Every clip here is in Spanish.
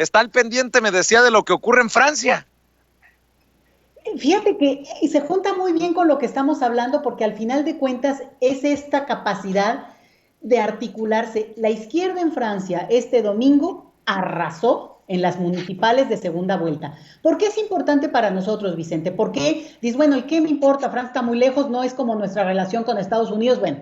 está al pendiente, me decía, de lo que ocurre en Francia. Fíjate que se junta muy bien con lo que estamos hablando porque al final de cuentas es esta capacidad de articularse. La izquierda en Francia este domingo arrasó en las municipales de segunda vuelta. ¿Por qué es importante para nosotros, Vicente? ¿Por qué dices, bueno, ¿y qué me importa? Francia está muy lejos, no es como nuestra relación con Estados Unidos, bueno,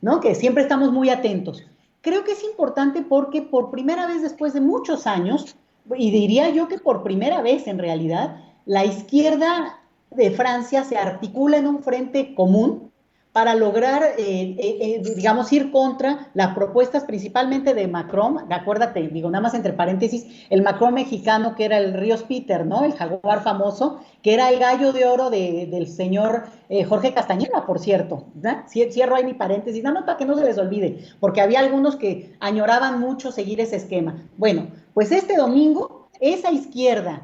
¿no? Que siempre estamos muy atentos. Creo que es importante porque por primera vez después de muchos años, y diría yo que por primera vez en realidad, la izquierda de Francia se articula en un frente común para lograr, digamos, ir contra las propuestas principalmente de Macron. Acuérdate, digo, nada más entre paréntesis, el Macron mexicano que era el Ríos Peter, ¿no? El jaguar famoso, que era el gallo de oro del señor Jorge Castañeda, por cierto. ¿No? Cierro ahí mi paréntesis, nada más para que no se les olvide, porque había algunos que añoraban mucho seguir ese esquema. Bueno, pues este domingo, esa izquierda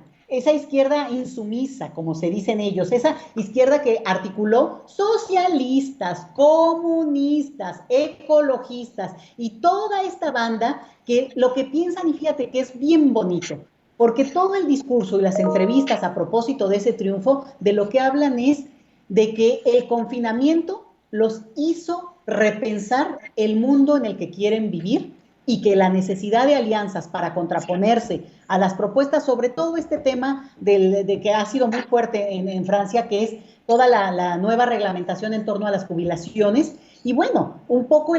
insumisa, como se dicen ellos, esa izquierda que articuló socialistas, comunistas, ecologistas y toda esta banda que lo que piensan, y fíjate que es bien bonito, porque todo el discurso y las entrevistas a propósito de ese triunfo, de lo que hablan es de que el confinamiento los hizo repensar el mundo en el que quieren vivir y que la necesidad de alianzas para contraponerse a las propuestas, sobre todo este tema de que ha sido muy fuerte en Francia, que es toda la nueva reglamentación en torno a las jubilaciones, y bueno, un poco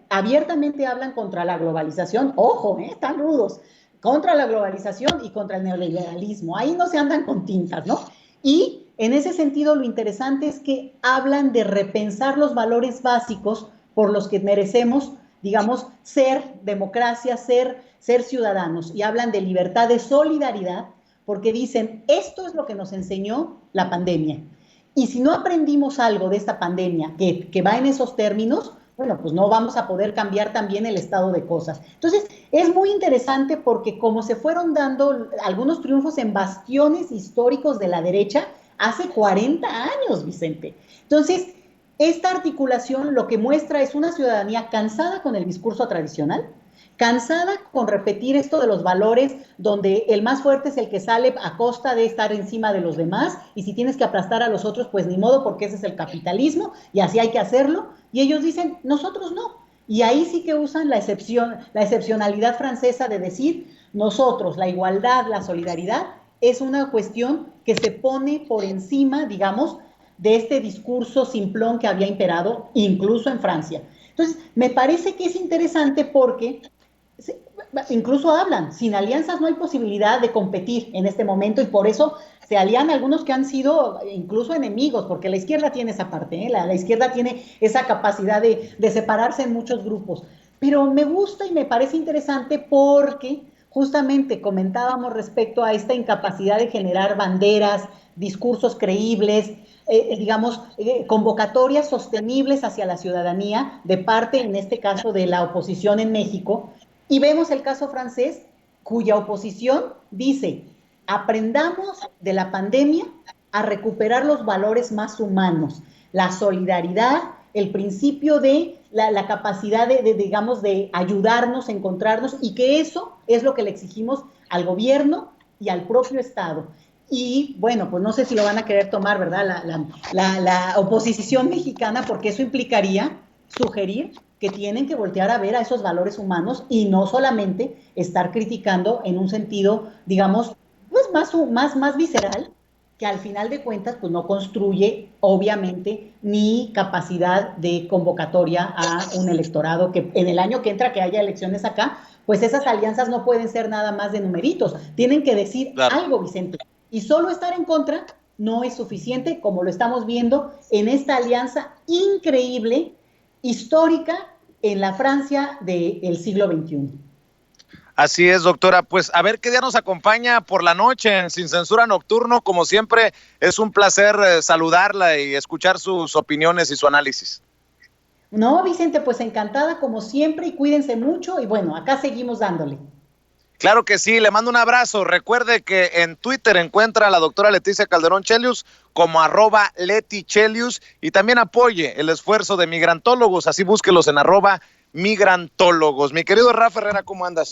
abiertamente hablan contra la globalización, ojo, están rudos, contra la globalización y contra el neoliberalismo, ahí no se andan con tintas, ¿no? Y en ese sentido lo interesante es que hablan de repensar los valores básicos por los que merecemos, digamos, ser democracia, ser ciudadanos, y hablan de libertad, de solidaridad, porque dicen, esto es lo que nos enseñó la pandemia. Y si no aprendimos algo de esta pandemia que va en esos términos, bueno, pues no vamos a poder cambiar también el estado de cosas. Entonces, es muy interesante porque como se fueron dando algunos triunfos en bastiones históricos de la derecha hace 40 años, Vicente. Entonces, esta articulación lo que muestra es una ciudadanía cansada con el discurso tradicional, cansada con repetir esto de los valores donde el más fuerte es el que sale a costa de estar encima de los demás, y si tienes que aplastar a los otros, pues ni modo, porque ese es el capitalismo y así hay que hacerlo, y ellos dicen, nosotros no. Y ahí sí que usan la excepcionalidad francesa de decir, nosotros, la igualdad, la solidaridad, es una cuestión que se pone por encima, digamos, de este discurso simplón que había imperado incluso en Francia. Entonces, me parece que es interesante porque incluso hablan, sin alianzas no hay posibilidad de competir en este momento, y por eso se alían algunos que han sido incluso enemigos, porque la izquierda tiene esa parte, la izquierda tiene esa capacidad de separarse en muchos grupos. Pero me gusta y me parece interesante porque justamente comentábamos respecto a esta incapacidad de generar banderas, discursos creíbles, digamos, convocatorias sostenibles hacia la ciudadanía de parte, en este caso, de la oposición en México. Y vemos el caso francés, cuya oposición dice, aprendamos de la pandemia a recuperar los valores más humanos, la solidaridad, el principio de la capacidad digamos, de ayudarnos, encontrarnos, y que eso es lo que le exigimos al gobierno y al propio Estado. Y bueno, pues no sé si lo van a querer tomar, ¿verdad? La oposición mexicana, porque eso implicaría sugerir que tienen que voltear a ver a esos valores humanos y no solamente estar criticando en un sentido, digamos, pues más visceral, que al final de cuentas pues no construye obviamente ni capacidad de convocatoria a un electorado que en el año que entra, que haya elecciones acá, pues esas alianzas no pueden ser nada más de numeritos, tienen que decir Claro. algo, Vicente, y solo estar en contra no es suficiente, como lo estamos viendo en esta alianza increíble, histórica, en la Francia del siglo XXI. Así es, doctora. Pues a ver qué día nos acompaña por la noche en Sin Censura Nocturno. Como siempre, es un placer saludarla y escuchar sus opiniones y su análisis. No, Vicente, pues encantada como siempre, y cuídense mucho, y bueno, acá seguimos dándole. Claro que sí, le mando un abrazo. Recuerde que en Twitter encuentra a la doctora Leticia Calderón Chelius como @LetiChelius, y también apoye el esfuerzo de migrantólogos, así búsquelos en @migrantólogos. Mi querido Rafa Herrera, ¿cómo andas?